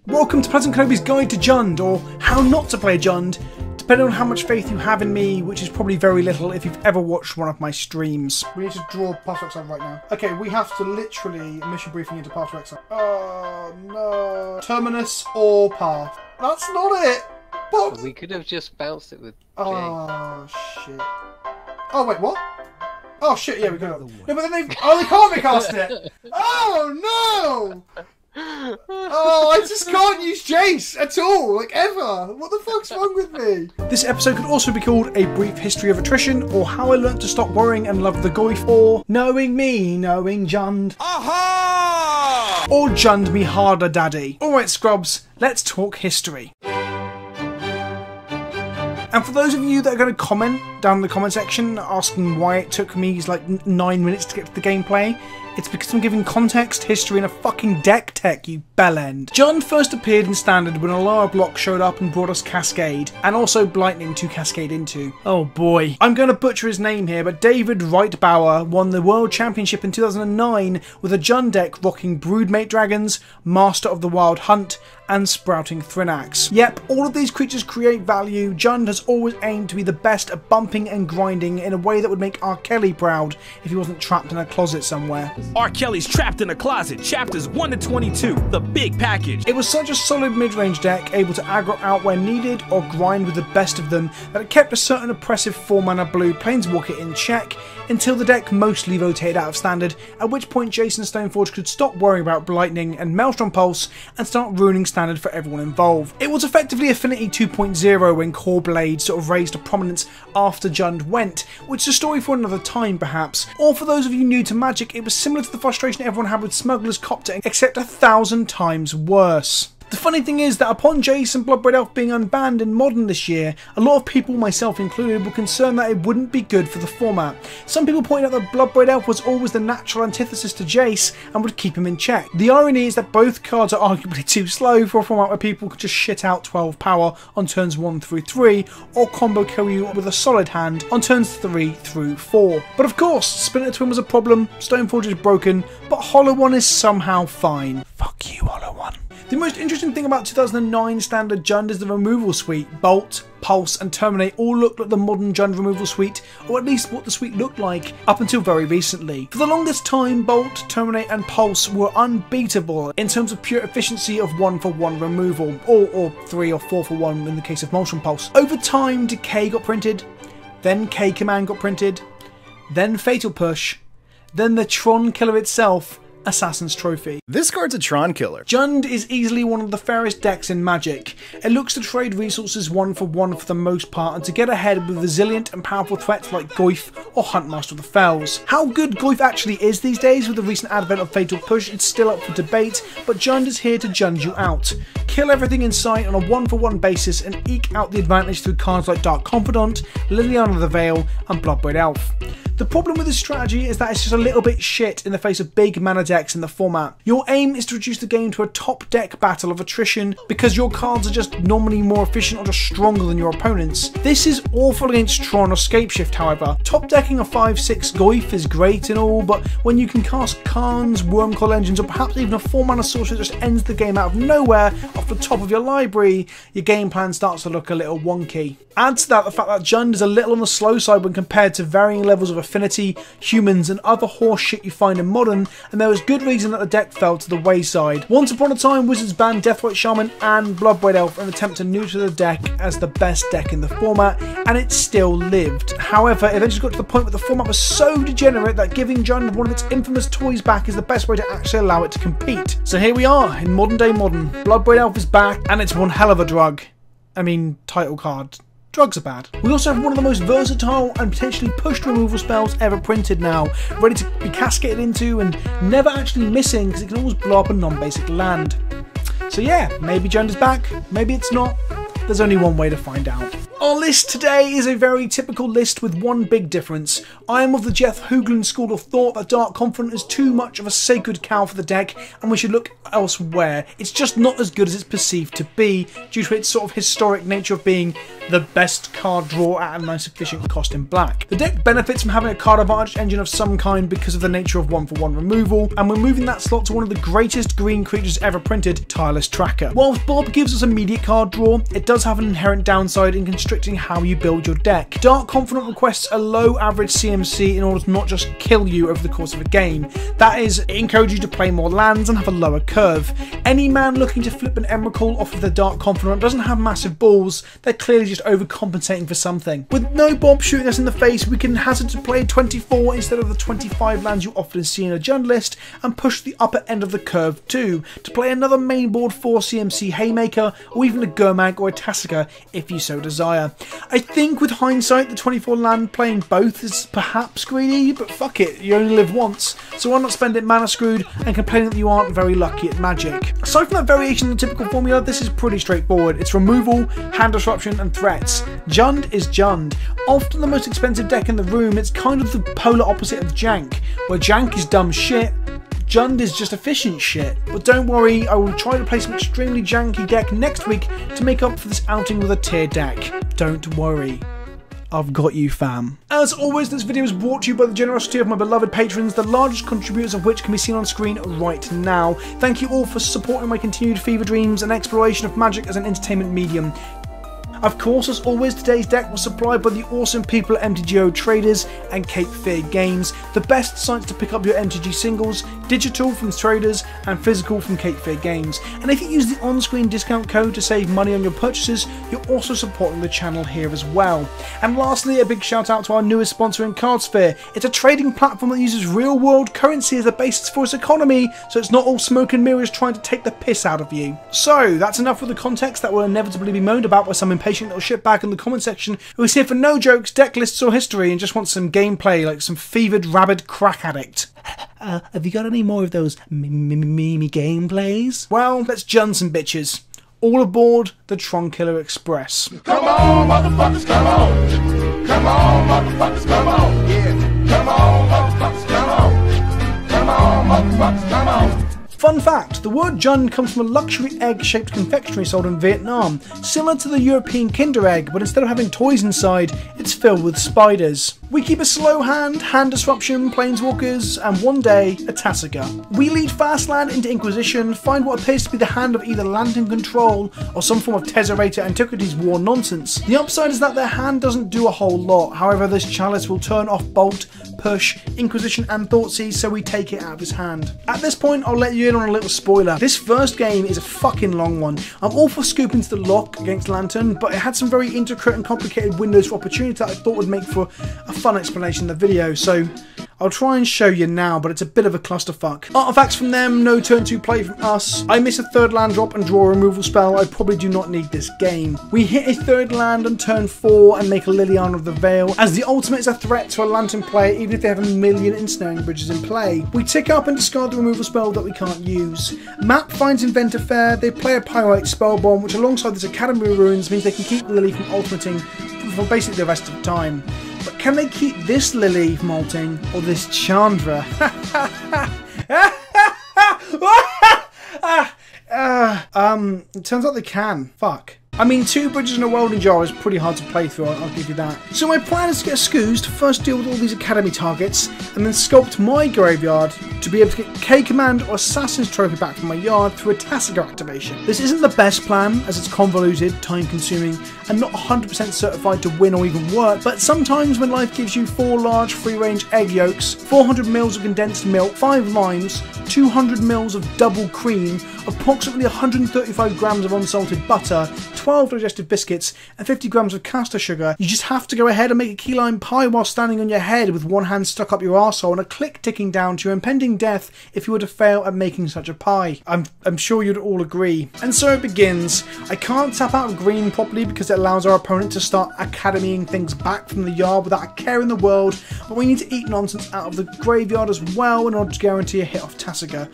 Welcome to PleasantKenobi's Guide to Jund, or how not to play Jund, depending on how much faith you have in me, which is probably very little if you've ever watched one of my streams. We need to draw path to exile right now. Okay, we have to literally mission briefing into path to exile. Oh no. Terminus or path. That's not it! But we could have just bounced it with J. Oh shit. Oh wait, what? Oh shit, yeah, we could have. No, but then they can't recast it! Oh no! Oh, I just can't use Jace at all, like ever. What the fuck's wrong with me? This episode could also be called A Brief History of Attrition, or How I Learned to Stop Worrying and Love the Goyf, or Knowing Me, Knowing Jund. Aha! Or Jund Me Harder Daddy. Alright scrubs, let's talk history. And for those of you that are going to comment down in the comment section asking why it took me like 9 minutes to get to the gameplay, it's because I'm giving context, history, and a fucking deck tech, you bellend. Jund first appeared in Standard when Alara block showed up and brought us Cascade, and also Blightning to cascade into. Oh boy. I'm going to butcher his name here, but David Reitbauer won the World Championship in 2009 with a Jund deck rocking Broodmate Dragons, Master of the Wild Hunt, and Sprouting Thrinax. Yep, all of these creatures create value. Jund has always aimed to be the best at bumping and grinding in a way that would make R. Kelly proud if he wasn't trapped in a closet somewhere. R. Kelly's Trapped in a Closet, chapters 1 to 22, the big package. It was such a solid mid-range deck, able to aggro out where needed or grind with the best of them, that it kept a certain oppressive 4-mana blue Planeswalker in check until the deck mostly rotated out of Standard, at which point Jason Stoneforge could stop worrying about Blightning and Maelstrom Pulse and start ruining Standard for everyone involved. It was effectively Affinity 2.0 when Core Blade sort of raised to prominence after Jund went, which is a story for another time perhaps. Or for those of you new to Magic, it was similar to the frustration everyone had with Smuggler's Copter, except 1,000 times worse. The funny thing is that upon Jace and Bloodbraid Elf being unbanned in Modern this year, a lot of people, myself included, were concerned that it wouldn't be good for the format. Some people pointed out that Bloodbraid Elf was always the natural antithesis to Jace and would keep him in check. The irony is that both cards are arguably too slow for a format where people could just shit out 12 power on turns 1 through 3, or combo kill you with a solid hand on turns 3 through 4. But of course, Splinter Twin was a problem, Stoneforge is broken, but Hollow One is somehow fine. Fuck you, Hollow One. The most interesting thing about 2009 Standard Jund is the removal suite. Bolt, Pulse and Terminate all look like the modern Jund removal suite, or at least what the suite looked like up until very recently. For the longest time, Bolt, Terminate and Pulse were unbeatable in terms of pure efficiency of 1-for-1 removal, or 3 or 4-for-1 in the case of Maelstrom Pulse. Over time, Decay got printed, then K-Command got printed, then Fatal Push, then the Tron killer itself, Assassin's Trophy. This card's a Tron killer. Jund is easily one of the fairest decks in Magic. It looks to trade resources 1-for-1 for the most part and to get ahead with resilient and powerful threats like Goyf or Huntmaster of the Fells. How good Goyf actually is these days with the recent advent of Fatal Push is still up for debate, but Jund is here to Jund you out. Kill everything in sight on a 1-for-1 basis and eke out the advantage through cards like Dark Confidant, Liliana the Veil and Bloodbraid Elf. The problem with this strategy is that it's just a little bit shit in the face of big mana decks in the format. Your aim is to reduce the game to a top deck battle of attrition because your cards are just normally more efficient or just stronger than your opponents. This is awful against Tron or Scapeshift however. Top decking a 5-6 Goyf is great and all, but when you can cast Khans, Wormcoil Engines or perhaps even a 4-mana sorcery that just ends the game out of nowhere off the top of your library, your game plan starts to look a little wonky. Add to that the fact that Jund is a little on the slow side when compared to varying levels of affinity, humans and other horse shit you find in Modern, and there was good reason that the deck fell to the wayside. Once upon a time, Wizards banned Deathrite Shaman and Bloodbraid Elf in an attempt to neuter the deck as the best deck in the format, and it still lived. However, it eventually got to the point where the format was so degenerate that giving Jund one of its infamous toys back is the best way to actually allow it to compete. So here we are, in modern day Modern. Bloodbraid Elf is back, and it's one hell of a drug. I mean, title card. Drugs are bad. We also have one of the most versatile and potentially pushed removal spells ever printed now, ready to be cascaded into and never actually missing because it can always blow up a non-basic land. So yeah, maybe Jund is back, maybe it's not. There's only one way to find out. Our list today is a very typical list with one big difference. I am of the Jeff Hoogland school of thought that Dark Confidant is too much of a sacred cow for the deck and we should look elsewhere. It's just not as good as it's perceived to be due to its sort of historic nature of being the best card draw at a nice efficient cost in black. The deck benefits from having a card advantage engine of some kind because of the nature of 1-for-1 removal, and we're moving that slot to one of the greatest green creatures ever printed, Tireless Tracker. Whilst Bob gives us immediate card draw, it does have an inherent downside in constricting how you build your deck. Dark Confidant requests a low average CMC in order to not just kill you over the course of a game. That is, it encourages you to play more lands and have a lower curve. Any man looking to flip an Emrakul off of the Dark Confidant doesn't have massive balls, they're clearly just overcompensating for something. With no Bob shooting us in the face, we can hazard to play 24 instead of the 25 lands you often see in a Jund list and push the upper end of the curve too, to play another mainboard 4 CMC Haymaker or even a Gurmag or a Tassica if you so desire. I think with hindsight the 24 land playing both is perhaps greedy, but fuck it, you only live once, so why not spend it mana screwed and complaining that you aren't very lucky at Magic. Aside from that variation in the typical formula, this is pretty straightforward. It's removal, hand disruption and threats. Jund is Jund. Often the most expensive deck in the room, it's kind of the polar opposite of Jank, where Jank is dumb shit, Jund is just efficient shit. But don't worry, I will try to play some extremely janky deck next week to make up for this outing with a tier deck. Don't worry. I've got you, fam. As always, this video is brought to you by the generosity of my beloved patrons, the largest contributors of which can be seen on screen right now. Thank you all for supporting my continued fever dreams and exploration of Magic as an entertainment medium. Of course, as always, today's deck was supplied by the awesome people at MTGO Traders and Cape Fear Games, the best sites to pick up your MTG singles, digital from Traders and physical from Cape Fear Games. And if you use the on-screen discount code to save money on your purchases, you're also supporting the channel here as well. And lastly, a big shout out to our newest sponsor in Cardsphere. It's a trading platform that uses real-world currency as a basis for its economy, so it's not all smoke and mirrors trying to take the piss out of you. So, that's enough with the context that will inevitably be moaned about by some impatient little shitbag in the comment section who's here for no jokes, deck lists or history and just wants some gameplay like some fevered rabid crack addict. Have you got any more of those meme gameplays? Well, let's jund some bitches. All aboard the Tron Killer Express. Come on, motherfuckers, come on. Come on, motherfuckers, come on. Yeah. Come on, motherfuckers, come on. Come on, motherfuckers, come on. Fun fact, the word Jund comes from a luxury egg-shaped confectionery sold in Vietnam, similar to the European Kinder Egg, but instead of having toys inside, it's filled with spiders. We keep a slow hand, hand disruption, planeswalkers, and one day, a Tassica. We lead fast land into Inquisition, find what appears to be the hand of either Lantern Control or some form of Tezzerator Antiquities War nonsense. The upside is that their hand doesn't do a whole lot, however this Chalice will turn off Bolt, Push, Inquisition and Thoughtseize, so we take it out of his hand. At this point, I'll let you in on a little spoiler. This first game is a fucking long one. I'm all for scooping to the lock against Lantern, but it had some very intricate and complicated windows for opportunity that I thought would make for a fun explanation in the video, so I'll try and show you now, but it's a bit of a clusterfuck. Artifacts from them, no turn 2 play from us. I miss a third land drop and draw a removal spell. I probably do not need this game. We hit a third land on turn 4 and make a Liliana of the Veil, as the ultimate is a threat to a Lantern player even if they have a million ensnaring bridges in play. We tick up and discard the removal spell that we can't use. Map finds Inventor Fair, they play a Pyrite Spellbomb, which alongside this Academy of Ruins means they can keep Lily from ultimating for basically the rest of the time. But can they keep this Lily from ulting, or this Chandra? It turns out they can. Fuck. I mean, 2 bridges in a welding jar is pretty hard to play through, I'll give you that. So my plan is to get scoozed, first deal with all these academy targets, and then sculpt my graveyard to be able to get K-Command or Assassin's Trophy back from my yard through a Tassica activation. This isn't the best plan, as it's convoluted, time-consuming, and not 100% certified to win or even work, but sometimes when life gives you 4 large free-range egg yolks, 400 mils of condensed milk, 5 limes, 200 mils of double cream, approximately 135 grams of unsalted butter, 12 digestive biscuits, and 50 grams of caster sugar, you just have to go ahead and make a key lime pie while standing on your head with one hand stuck up your arsehole and a click ticking down to your impending death if you were to fail at making such a pie. I'm sure you'd all agree. And so it begins. I can't tap out of green properly because it allows our opponent to start academying things back from the yard without a care in the world, but we need to eat nonsense out of the graveyard as well in order to guarantee a hit off Tassica.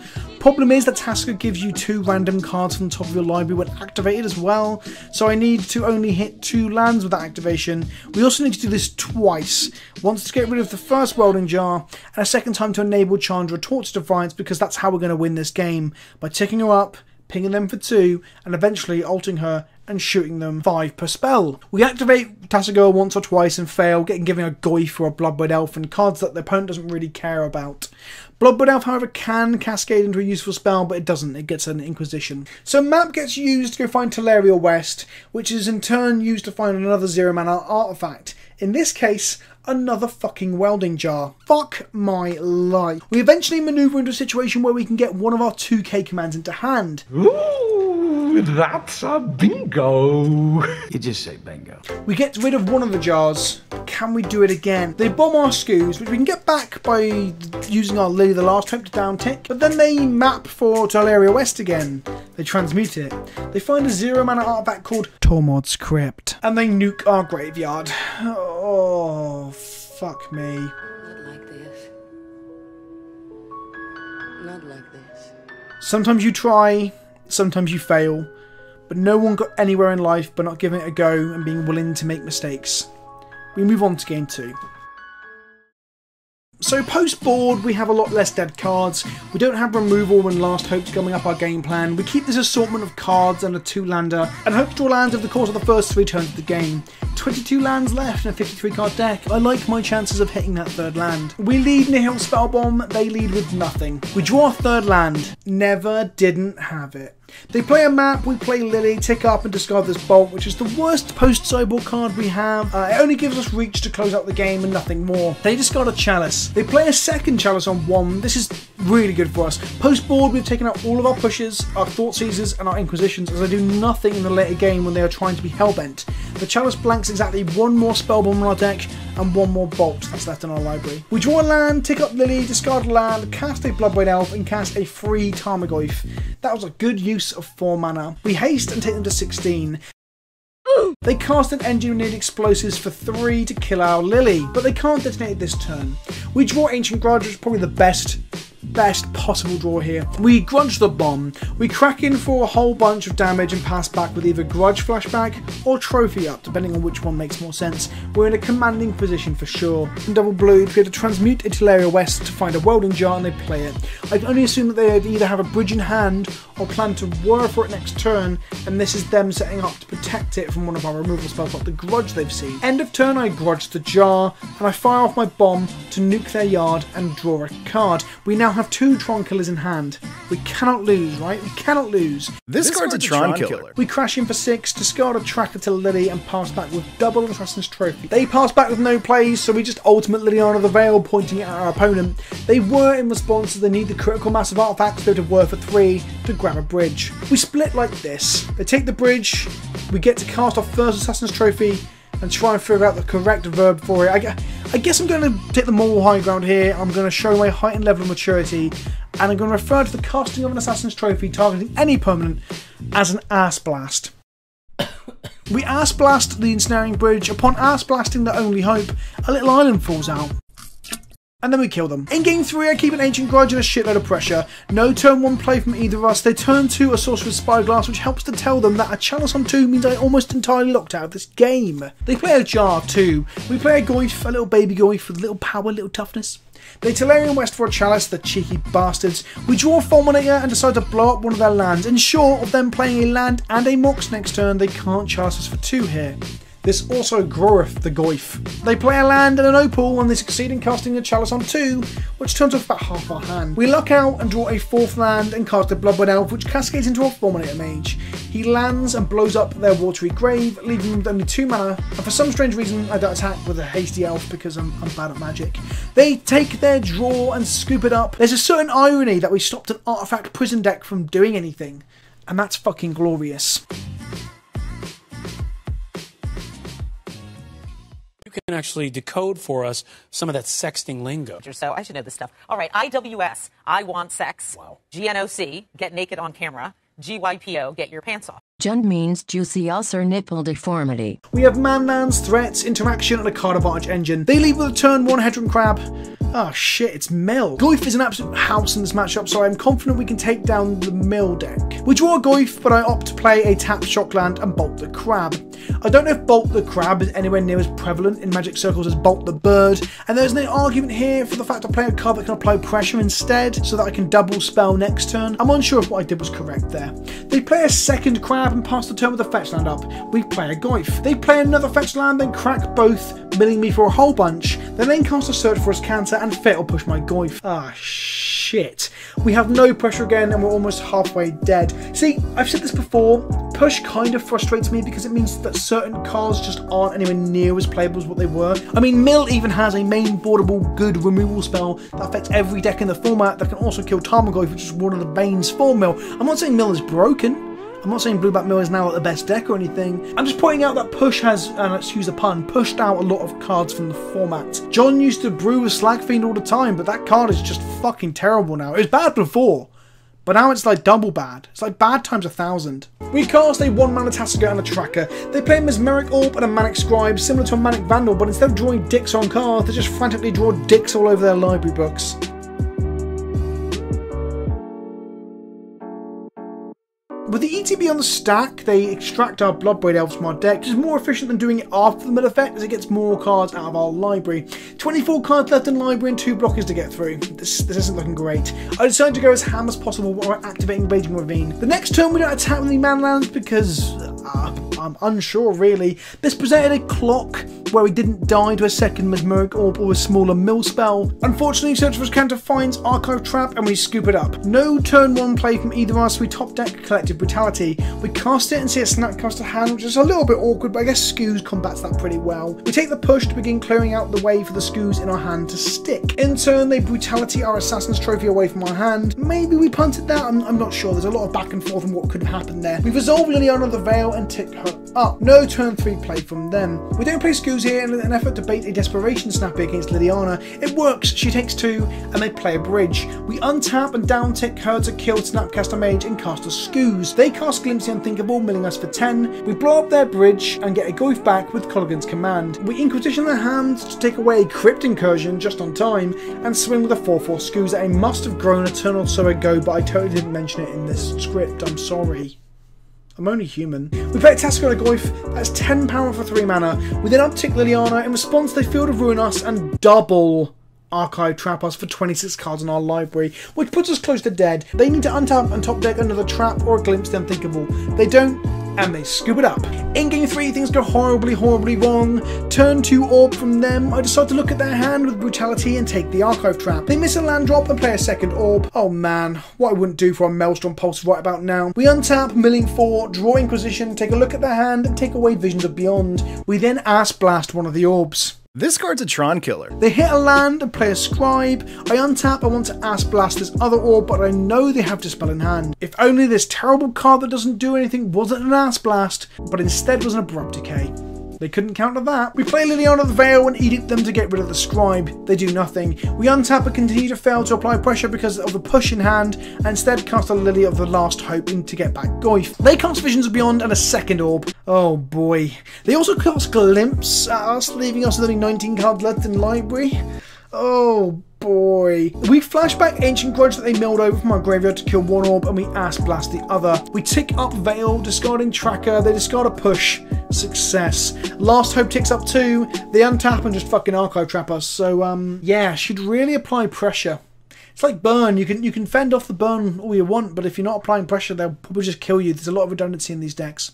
problem is that Tasker gives you 2 random cards from the top of your library when activated as well, so I need to only hit 2 lands with that activation. We also need to do this twice, once to get rid of the first Welding Jar, and a second time to enable Chandra Torch Defiance, because that's how we're going to win this game, by ticking her up, pinging them for 2, and eventually ulting her and shooting them 5 per spell. We activate Tasker once or twice and fail, giving a Goyf or a Bloodbraid Elf and cards that the opponent doesn't really care about. Bloodbraid Elf, however, can cascade into a useful spell, but it doesn't. It gets an Inquisition. So map gets used to go find Teleria West, which is in turn used to find another 0-mana artifact. In this case, another fucking Welding Jar. Fuck my life. We eventually maneuver into a situation where we can get one of our 2k commands into hand. Ooh, that's a bingo. You just say bingo. We get rid of one of the jars. Can we do it again? They bomb our Scoos, which we can get back by using our Lily the Last Hope to down tick, but then they map for Teleria West again. They transmute it. They find a 0-mana artifact called Tormod's Crypt, and they nuke our graveyard. Oh, fuck me. Not like this. Not like this. Sometimes you try, sometimes you fail, but no one got anywhere in life by not giving it a go and being willing to make mistakes. We move on to game 2. So post board we have a lot less dead cards, we don't have removal and Last Hope's coming up our game plan, we keep this assortment of cards and a 2-lander and hope to draw lands over the course of the first 3 turns of the game. 22 lands left in a 53 card deck. I like my chances of hitting that 3rd land. We lead Nihil Spellbomb, they lead with nothing. We draw a 3rd land, never didn't have it. They play a map, we play Lily, tick up and discard this Bolt, which is the worst post-sideboard card we have. It only gives us reach to close out the game and nothing more. They discard a Chalice. They play a second Chalice on 1. This is really good for us. Post-board, we've taken out all of our pushes, our Thought Seizers and our Inquisitions, as they do nothing in the later game when they are trying to be Hellbent. The Chalice blanks exactly 1 more Spellbomb on our deck and 1 more Bolt that's left in our library. We draw a land, tick up Lily, discard a land, cast a Bloodbraid Elf and cast a free Tarmogoyf. That was a good use of 4 mana. We haste and take them to 16. They cast an Engineered Explosives for 3 to kill our Lily, but they can't detonate it this turn. We draw Ancient Grudge, which is probably the best possible draw here. We grudge the bomb. We crack in for a whole bunch of damage and pass back with either Grudge Flashback or Trophy Up, depending on which one makes more sense. We're in a commanding position for sure. In double blue, we have to transmute into Teleria West to find a Welding Jar and they play it. I can only assume that they either have a bridge in hand or plan to whir for it next turn, and this is them setting up to protect it from one of our removal spells like the Grudge they've seen. End of turn, I grudge the jar, and I fire off my bomb to nuke their yard and draw a card. We now have 2 Tron killers in hand. We cannot lose, right? We cannot lose. This card's a Tron killer. We crash in for 6, discard a Tracker to Lily and pass back with double Assassin's Trophy. They pass back with no plays, so we just ultimate Liliana the Veil, pointing at our opponent. They were in response to the need the critical mass of artifacts to worth for 3 to grab a bridge. We split like this. They take the bridge, we get to cast our first Assassin's Trophy and try and figure out the correct verb for it. I guess I'm going to take the moral high ground here. I'm going to show my heightened level of maturity, and I'm going to refer to the casting of an Assassin's Trophy targeting any permanent as an Ass Blast. We Ass Blast the Ensnaring Bridge. Upon Ass Blasting the only hope, a little island falls out. And then we kill them. In game 3, I keep an Ancient Grudge and a shitload of pressure. No turn 1 play from either of us. They turn 2 a Sorcerer's Spyglass, which helps to tell them that a Chalice on 2 means I almost entirely locked out of this game. They play a Jar too. We play a Goyf, a little baby Goyf with little power, little toughness. They Teleria West for a Chalice, the cheeky bastards. We draw a Fulminator and decide to blow up one of their lands. And short of them playing a land and a Mox next turn, they can't Chalice us for 2 here. This also groweth the Goyf. They play a land and an Opal and they succeed in casting a Chalice on 2, which turns off about half our hand. We luck out and draw a 4th land and cast a Bloodbraid Elf, which cascades into a Fulminator Mage. He lands and blows up their watery grave, leaving them with only 2 mana, and for some strange reason I don't attack with a hasty elf because I'm bad at magic. They take their draw and scoop it up. There's a certain irony that we stopped an artifact prison deck from doing anything, and that's fucking glorious. Can actually decode for us some of that sexting lingo. So I should know this stuff. All right, IWS, I want sex. Wow. GNOC, get naked on camera. GYPO, get your pants off. Jund means juicy ulcer nipple deformity. We have man lands, threats, interaction, and a card advantage engine. They leave with a turn 1 Hedron Crab, Oh shit, it's Mill. Goyf is an absolute house in this matchup, so I'm confident we can take down the Mill deck. We draw a Goyf, but I opt to play a tap Shockland and Bolt the Crab. I don't know if Bolt the Crab is anywhere near as prevalent in Magic circles as Bolt the Bird, and there's no argument here for the fact I play a card that can apply pressure instead, so that I can double spell next turn. I'm unsure if what I did was correct there. They play a second Crab and pass the turn with a fetch land up. We play a Goyf. They play another fetch land, then crack both, milling me for a whole bunch. They then cast a Search for Cancer and Fatal Push my Goyf. Ah, shit. We have no pressure again and we're almost halfway dead. See, I've said this before, push kind of frustrates me because it means that certain cards just aren't anywhere near as playable as what they were. I mean, Mill even has a main boardable good removal spell that affects every deck in the format that can also kill Tarmogoyf, which is one of the banes for Mill. I'm not saying Mill is broken. I'm not saying Blueback Mill is now the best deck or anything. I'm just pointing out that push has, and excuse the pun, pushed out a lot of cards from the format. John used to brew with Slag Fiend all the time, but that card is just fucking terrible now. It was bad before, but now it's like double bad. It's like bad times 1,000. We cast a 1-mana Tasigur and a Tracker. They play a Mesmeric Orb and a Manic Scribe, similar to a Manic Vandal, but instead of drawing dicks on cards, they just frantically draw dicks all over their library books. With the ETB on the stack, they extract our Bloodbraid Elves from our deck, which is more efficient than doing it after the mill effect as it gets more cards out of our library. 24 cards left in library and 2 blockers to get through. This isn't looking great. I decided to go as ham as possible while activating Raging Ravine. The next turn we don't attack with any mana lands because I'm unsure really. This presented a clock where we didn't die to a second Mesmeric Orb or a smaller mill spell. Unfortunately, Search for Cancer finds Archive Trap and we scoop it up. No turn 1 play from either of us. We top deck Collective Brutality. We cast it and see a Snapcaster hand, which is a little bit awkward, but I guess Scoos combats that pretty well. We take the push to begin clearing out the way for the Scoos in our hand to stick. In turn, they Brutality our Assassin's Trophy away from our hand. Maybe we punted that, I'm not sure. There's a lot of back and forth on what could have happened there. We resolve Liliana the Veil and tick her up. No turn 3 play from them. We don't play Scoos here in an effort to bait a Desperation Snappy against Liliana. It works, she takes 2, and they play a bridge. We untap and down tick her to kill Snapcaster Mage and cast a Scoos. They cast Glimpse the Unthinkable, milling us for 10. We blow up their bridge and get a Goyf back with Colligan's Command. We Inquisition their hand to take away Crypt Incursion just on time and swing with a 4/4 Scoos that I must have grown Eternal so ago, but I totally didn't mention it in this script. I'm sorry. I'm only human. We play a Tasigur and a Goyf. That's 10 power for 3 mana. We then uptick Liliana. In response, they Field of Ruin us and double Archive Trap us for 26 cards in our library, which puts us close to dead. They need to untap and top deck another Trap or a Glimpse the Unthinkable. They don't, and they scoop it up. In game 3, things go horribly wrong. Turn 2 Orb from them. I decide to look at their hand with Brutality and take the Archive Trap. They miss a land drop and play a second Orb. Oh man, what I wouldn't do for a Maelstrom Pulse right about now. We untap, milling 4, draw Inquisition, take a look at their hand and take away Visions of Beyond. We then Ass Blast one of the Orbs. This card's a Tron killer. They hit a land and play a Scribe. I untap, I want to Ass Blast this other Orb, but I know they have Dispel in hand. If only this terrible card that doesn't do anything wasn't an Ass Blast, but instead was an Abrupt Decay. They couldn't counter that. We play Liliana the Veil and edict them to get rid of the Scribe. They do nothing. We untap and continue to fail to apply pressure because of the push in hand, and instead cast a Lily of the Last Hope in to get back Goyf. They cast Visions of Beyond and a second Orb. Oh boy. They also cast Glimpse at us, leaving us with only 19 cards left in library. Oh boy. We flashback Ancient Grudge that they milled over from our graveyard to kill one Orb, and we Ass Blast the other. We tick up Veil, discarding Tracker, they discard a push. Success. Last Hope ticks up 2, they untap and just fucking Archive Trap us. So yeah, should really apply pressure. It's like burn, you can fend off the burn all you want, but if you're not applying pressure, they'll probably just kill you. There's a lot of redundancy in these decks.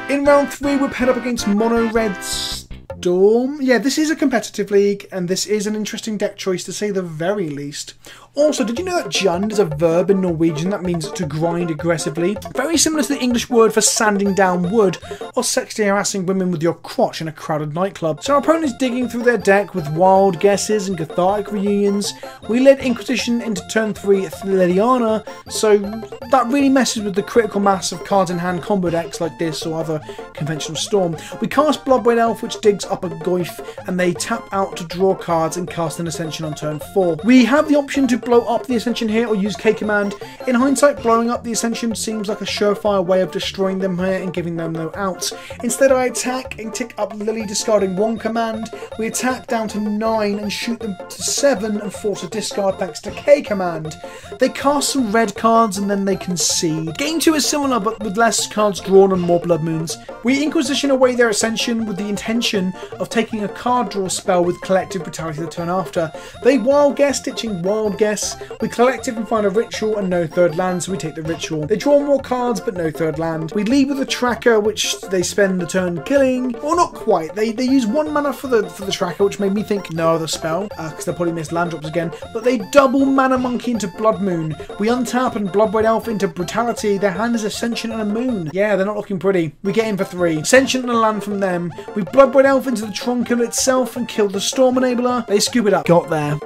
In round 3, we're paired up against Mono Red Storm. Yeah, this is a competitive league, and this is an interesting deck choice to say the very least. Also, did you know that Jund is a verb in Norwegian that means to grind aggressively? Very similar to the English word for sanding down wood, or sexually harassing women with your crotch in a crowded nightclub. So our opponent is digging through their deck with wild guesses and cathartic reunions. We led Inquisition into turn 3 Liliana, so that really messes with the critical mass of cards in hand combo decks like this or other conventional Storm. We cast Bloodbraid Elf, which digs up a Goyf, and they tap out to draw cards and cast an Ascension on turn 4. We have the option to blow up the Ascension here or use K command. In hindsight, blowing up the Ascension seems like a surefire way of destroying them here and giving them no outs. Instead, I attack and tick up Lily, discarding 1 command. We attack down to 9 and shoot them to 7 and force a discard thanks to K command. They cast some red cards and then they concede. Game 2 is similar but with less cards drawn and more blood moons. We Inquisition away their Ascension with the intention of taking a card draw spell with Collective Brutality the turn after. They wild guess, stitching wild guess. We Collective and find a ritual and no third land, so we take the ritual. They draw more cards but no third land. We lead with a tracker, which they spend the turn killing. Well, not quite. They use 1 mana for the tracker, which made me think no other spell, because they'll probably miss land drops again. But they double Mana Monkey into Blood Moon. We untap and Blood White Elf into Brutality. Their hand is Ascension and a Moon. Yeah, they're not looking pretty. We get in for 3. Ascension and a land from them. We Blood White Elf into the Tron killer itself and kill the Storm Enabler. They scoop it up. Got there.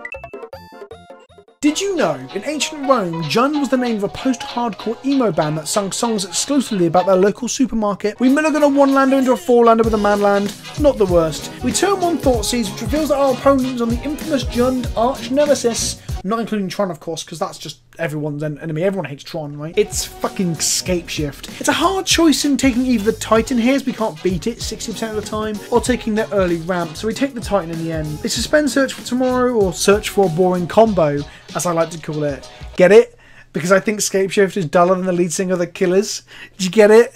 Did you know, in ancient Rome, Jund was the name of a post-hardcore emo band that sung songs exclusively about their local supermarket? We mulligan a 1-lander into a 4-lander with a manland. Not the worst. We turn 1 Thoughtseize, which reveals that our opponent is on the infamous Jund arch-nemesis. Not including Tron, of course, because that's just everyone's enemy. Everyone hates Tron, right? It's fucking Scapeshift. It's a hard choice in taking either the Titan here, as we can't beat it 60% of the time, or taking the early ramp, so we take the Titan in the end. They suspend Search for Tomorrow, or Search for a Boring Combo, as I like to call it. Get it? Because I think Scapeshift is duller than the lead singer of The Killers. Did you get it?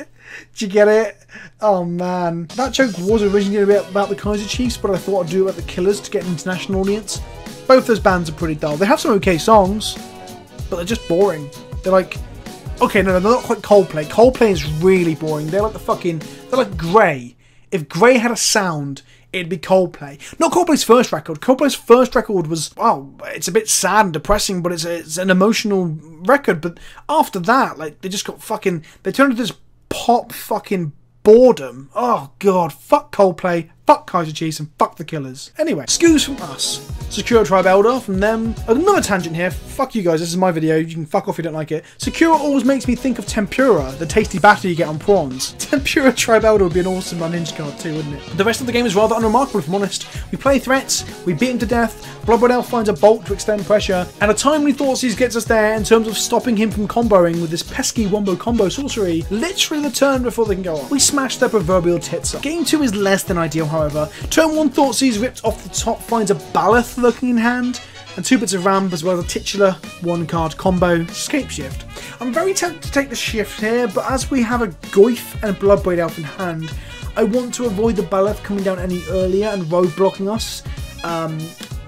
Did you get it? Oh man. That joke was originally about the Kaiser Chiefs, but I thought I'd do it about The Killers to get an international audience. Both those bands are pretty dull. They have some okay songs, but they're just boring. They're like, okay, no, they're not quite Coldplay. Coldplay is really boring. They're like they're like Grey. If Grey had a sound, it'd be Coldplay. Not Coldplay's first record. Coldplay's first record was, wow, it's a bit sad and depressing, but it's an emotional record. But after that, like, they just got they turned into this pop fucking boredom. Oh god, fuck Coldplay, fuck Kaiser Chiefs, and fuck The Killers. Anyway, scoos from us. Secure Tribe Elder from them. Another tangent here. Fuck you guys, this is my video. You can fuck off if you don't like it. Secura always makes me think of tempura, the tasty batter you get on prawns. Tempura Tribe Elder would be an awesome unhinged card too, wouldn't it? The rest of the game is rather unremarkable, if I'm honest. We play threats, we beat him to death, Blood White Elf finds a bolt to extend pressure, and a timely Thoughtseize gets us there in terms of stopping him from comboing with this pesky wombo combo sorcery, literally the turn before they can go off. We smash their proverbial tits up. Game 2 is less than ideal, however. Turn 1 Thoughtseize ripped off the top finds a Baloth lurking in hand, and 2 bits of ramp as well as a titular 1-card combo, Scapeshift. I'm very tempted to take the shift here, but as we have a Goyf and a Blood White Elf in hand, I want to avoid the Baloth coming down any earlier and roadblocking us.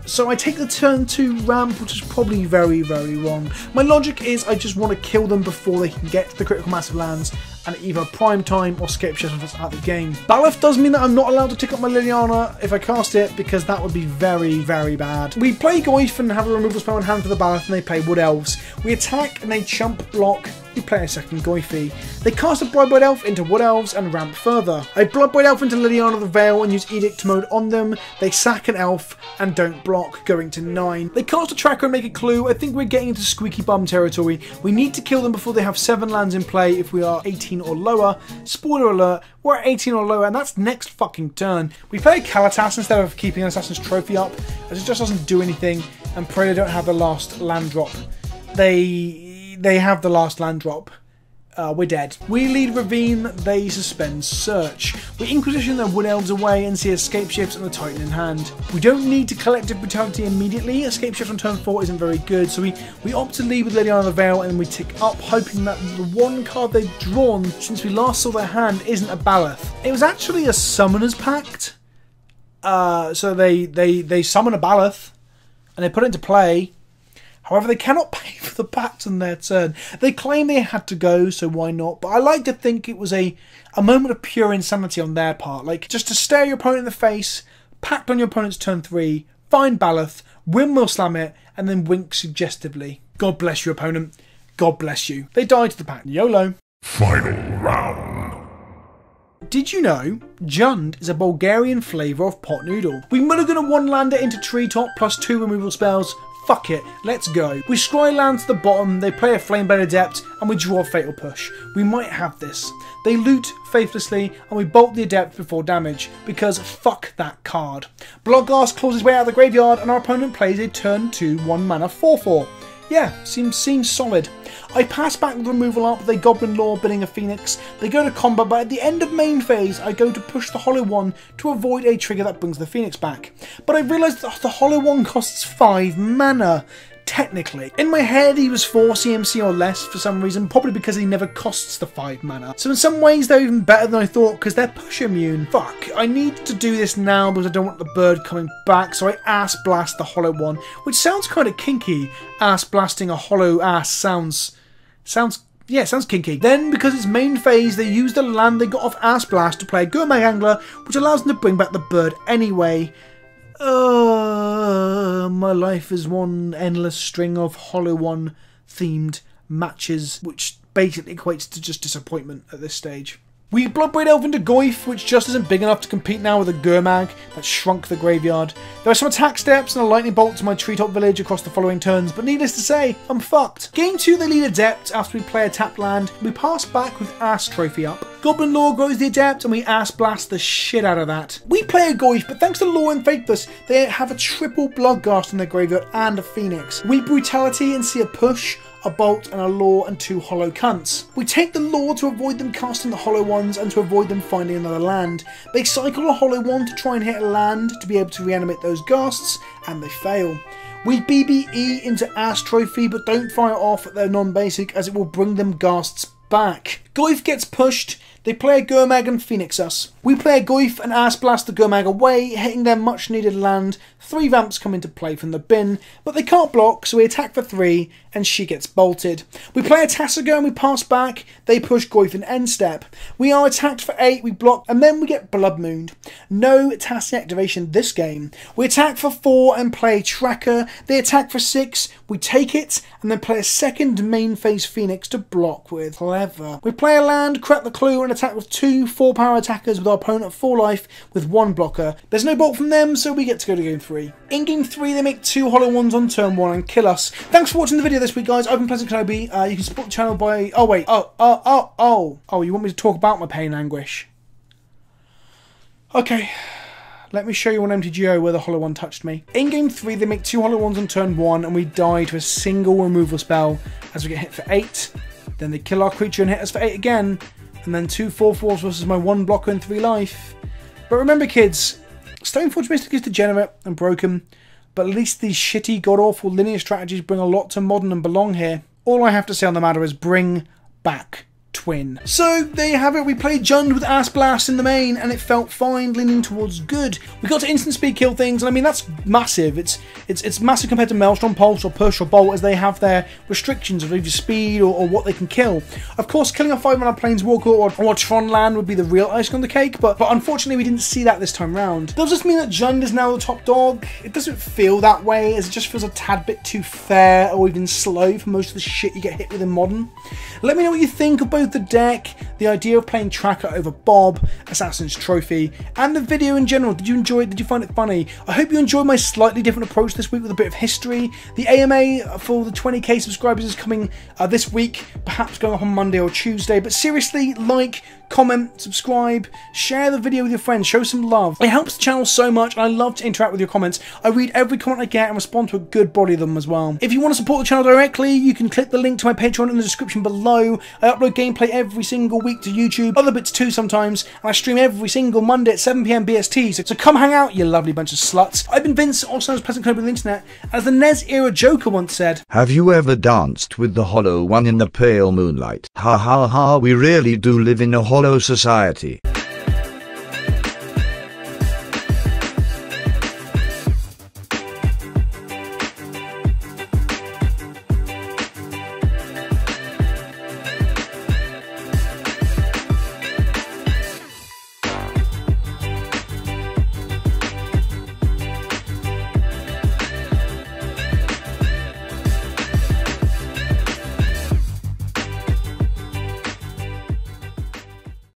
So I take the turn 2 ramp, which is probably very, very wrong. My logic is I just want to kill them before they can get to the critical massive lands, and either prime time or Scapeshift out the game. Baloth does mean that I'm not allowed to tick up my Liliana if I cast it, because that would be very, very bad. We play Goyf and have a removal spell in hand for the Baloth, and they play Wood Elves. We attack and they chump block. We play a second Goyfy. They cast a Blood White Elf into Wood Elves and ramp further. I Blood White Elf into Liliana the Veil and use Edict mode on them. They sack an elf and don't block, going to 9. They cast a tracker and make a clue. I think we're getting into squeaky bum territory. We need to kill them before they have 7 lands in play if we are 18 or lower. Spoiler alert, we're at 18 or lower and that's next fucking turn. We play Kalatas instead of keeping an Assassin's Trophy up, as it just doesn't do anything, and pray they don't have the last land drop. They have the last land drop. We're dead. We lead Ravine, they suspend Search. We Inquisition their Wood Elves away and see Scapeshift and the Titan in hand. We don't need to Collective Brutality immediately. Scapeshift on turn 4 isn't very good, so we opt to lead with Liliana the Veil and we tick up, hoping that the one card they've drawn since we last saw their hand isn't a Baloth. It was actually a Summoner's Pact. So they summon a Baloth and they put it into play. However, they cannot pay for the pact on their turn. They claim they had to go, so why not? But I like to think it was a moment of pure insanity on their part. Like, just to stare your opponent in the face, pact on your opponent's turn 3, find Baloth, windmill slam it, and then wink suggestively. God bless you, opponent. God bless you. They died to the pact. YOLO. Final round. Did you know Jund is a Bulgarian flavour of pot noodle? We mulligan a 1-lander into Treetop plus 2 removal spells, Fuck it, let's go. We scry land to the bottom, they play a Flameblade Adept, and we draw a Fatal Push. We might have this. They loot faithlessly, and we bolt the Adept before damage, because fuck that card. Bloodghast claws his way out of the graveyard, and our opponent plays a turn 2 1 mana 4/4. Yeah, seems solid. I pass back with removal up with a Goblin Lore bidding a Phoenix. They go to combat, but at the end of main phase, I go to push the Hollow One to avoid a trigger that brings the Phoenix back. But I realise that the Hollow One costs 5 mana. Technically. In my head, he was 4 CMC or less for some reason, probably because he never costs the 5 mana. So in some ways, they're even better than I thought, because they're push immune. Fuck, I need to do this now because I don't want the bird coming back, so I ass blast the Hollow One, which sounds kind of kinky. Ass blasting a hollow ass sounds kinky. Then, because it's main phase, they use the land they got off Ass Blast to play a Gurmag Angler, which allows them to bring back the bird anyway. My life is one endless string of Hollow One themed matches, which basically equates to just disappointment at this stage. We Bloodbraid Elf into Goyf, which just isn't big enough to compete now with a Gurmag that shrunk the graveyard. There are some attack steps and a lightning bolt to my treetop village across the following turns, but needless to say, I'm fucked. Game 2 they lead Adept after we play a tapped land. We pass back with Ass Trophy up. Goblin Lore grows the Adept and we Ass Blast the shit out of that. We play a Goyf, but thanks to Lore and Faithless, they have a triple Bloodghast in their graveyard and a Phoenix. We Brutality and see a push, a bolt and a Lore and 2 hollow cunts. We take the Lore to avoid them casting the hollow ones and to avoid them finding another land. They cycle a hollow one to try and hit a land to be able to reanimate those ghasts, and they fail. We BBE into Ass Trophy, but don't fire off at their non-basic as it will bring them ghasts back. Goyf gets pushed. They play a Gurmag and Phoenix us. We play a Goyf and Ass Blast the Gurmag away, hitting their much needed land. 3 vamps come into play from the bin, but they can't block, so we attack for 3, and she gets bolted. We play a Tasigur and we pass back. They push Goyf and end step. We are attacked for 8, we block, and then we get Blood Mooned. No Tassin activation this game. We attack for 4 and play Tracker. They attack for 6, we take it, and then play a second main phase Phoenix to block with. Clever. We play a land, crack the clue, and attack with 2 4-power attackers with our opponent at 4 life with 1 blocker. There's no bolt from them, so we get to go to game 3. In game 3, they make 2 hollow ones on turn 1 and kill us. Thanks for watching the video this week, guys. I've been PleasantKenobi. You can support the channel by... Oh, wait. Oh, you want me to talk about my pain and anguish? Okay. Let me show you on MTGO where the hollow one touched me. In game 3, they make 2 hollow ones on turn 1, and we die to a single removal spell as we get hit for 8. Then they kill our creature and hit us for 8 again. And then 2 4/4s versus my 1 blocker and 3 life. But remember, kids, Stoneforge Mystic is degenerate and broken, but at least these shitty, god-awful linear strategies bring a lot to Modern and belong here. All I have to say on the matter is bring back Twin. So there you have it. We played Jund with Ass Blast in the main, and it felt fine, leaning towards good. We got to instant speed kill things, and I mean that's massive. It's massive compared to Maelstrom, Pulse, or Push, or Bolt, as they have their restrictions of either speed or what they can kill. Of course, killing a 5-mana Planeswalker or Tron land would be the real icing on the cake, but unfortunately we didn't see that this time round. Does this mean that Jund is now the top dog? It doesn't feel that way, as it just feels a tad bit too fair or even slow for most of the shit you get hit with in Modern. Let me know what you think of both the deck, the idea of playing Tracker over Bob, Assassin's Trophy, and the video in general. Did you enjoy it? Did you find it funny? I hope you enjoyed my slightly different approach this week with a bit of history. The AMA for the 20k subscribers is coming this week, perhaps going up on Monday or Tuesday, but seriously, like, comment, subscribe, share the video with your friends, show some love. It helps the channel so much, and I love to interact with your comments. I read every comment I get and respond to a good body of them as well. If you want to support the channel directly, you can click the link to my Patreon in the description below. I upload gameplay every single week to YouTube, other bits too sometimes, and I stream every single Monday at 7 PM BST, so come hang out, you lovely bunch of sluts. I've been Vince, also known as PleasantKenobi on the internet, as the NES-era Joker once said, "Have you ever danced with the hollow one in the pale moonlight? Ha ha ha, we really do live in a hollow society."